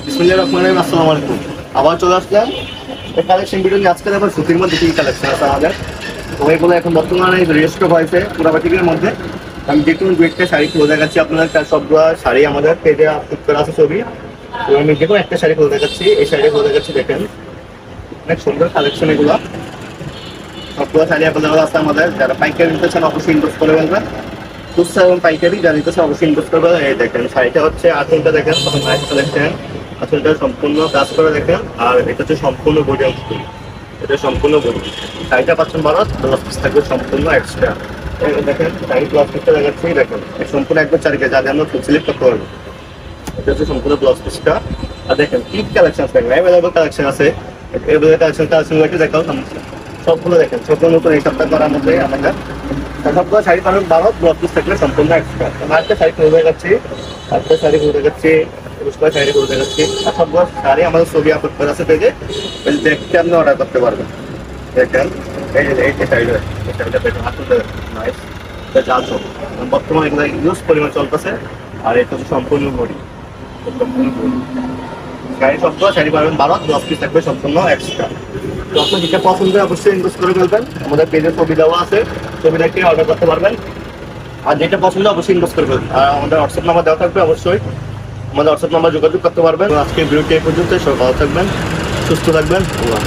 বিসমিল্লাহির রহমানির রহিম। আসসালামু আলাইকুম। আবার চলে আসলাম কালেকশন ভিডিও নিয়ে। আজকে আবার সুতির মধ্যে কি কালেকশন আছে আমাদের, তো এগুলো এখন বর্তমানে রেস্টক হয়েছে পুরা বাটিকের মধ্যে। আমি যে কোনো দুইটা শাড়ি খুলে দেখাচ্ছি আপনাদের, সবগুলো শাড়ি আমাদের পেজে আপলোড করা আছে ছবি। তো আমি যে কোনো একটা শাড়ি খুলে দেখাচ্ছি, এই শাড়ি খুলে দেখাচ্ছি, দেখেন অনেক সুন্দর কালেকশন এগুলো। সবগুলো শাড়ি অ্যাভেলেবল আছে আমাদের। যারা পাইকারি নিতে চান অবশ্যই ইনভেস্ট করে ফেলবেন। খুচরা এবং পাইকারি যারা নিতে চান অবশ্যই ইনভেস্ট করবে। এই দেখেন শাড়িটা হচ্ছে আঁচলটা দেখেন, তখন নাইস কালেকশন। আঁচলটা সম্পূর্ণ কাজ করে দেখেন, আর এটা হচ্ছে সম্পূর্ণ বডি অংশ, এটা সম্পূর্ণ বডি। শাড়িটা পাচ্ছেন 12, ব্লাউজ পিস থাকবে সম্পূর্ণ এক্সট্রা। দেখেন শাড়ি ব্লাউজ পিসটা দেখাচ্ছি, দেখেন সম্পূর্ণ একবার চারিকে যা আমরা ফুল সিলেক্ট করতে পারবো। এটা হচ্ছে সম্পূর্ণ ব্লাউজ পিসটা। আর দেখেন কি কালেকশন আছে, অ্যাভেলেবল কালেকশন আছে। এগুলো কালেকশন একটু দেখাও সবগুলো, দেখেন সবগুলো নতুন এই সপ্তাহ করার মধ্যে আমাদের সবগুলো শাড়ি পাবেন 12, ব্লাউজ পিস থাকলে সম্পূর্ণ এক্সট্রা। আরেকটা শাড়ি খুলে দেখাচ্ছি, আরেকটা শাড়ি খুলে দেখাচ্ছি, শাড়ি খুলে দেখাচ্ছি। আর সবগুলো শাড়ি আমাদের ছবি আপলোড করা আছে পেজে, দেখতে আপনি অর্ডার করতে পারবেন। দেখেন এই যে এই শাড়িটা, এই শাড়িটা দেখেন আসলে নাইস, এটা জানতো বর্তমানে এগুলো ইউজ পরিমাণ চলতেছে। আর এটা হচ্ছে সম্পূর্ণ বডি, সম্পূর্ণ বডি। শাড়ি সবগুলো শাড়ি পাবেন 12, ব্লাউজ পিস থাকবে সম্পূর্ণ এক্সট্রা। তো আপনি যেটা পছন্দ হয় অবশ্যই ইনভেস্ট করে ফেলবেন। আমাদের পেজে ছবি দেওয়া আছে, ছবি দেখে অর্ডার করতে পারবেন। আর যেটা পছন্দ অবশ্যই ইনভেস্ট করে ফেলবেন। আর আমাদের হোয়াটসঅ্যাপ নাম্বার দেওয়া থাকবে, অবশ্যই আমাদের হোয়াটসঅ্যাপ নাম্বার যোগাযোগ করতে পারবেন। আজকে ভিডিওটি এই পর্যন্ত। সবাই ভালো থাকবেন, সুস্থ থাকবেন। আল্লাহ।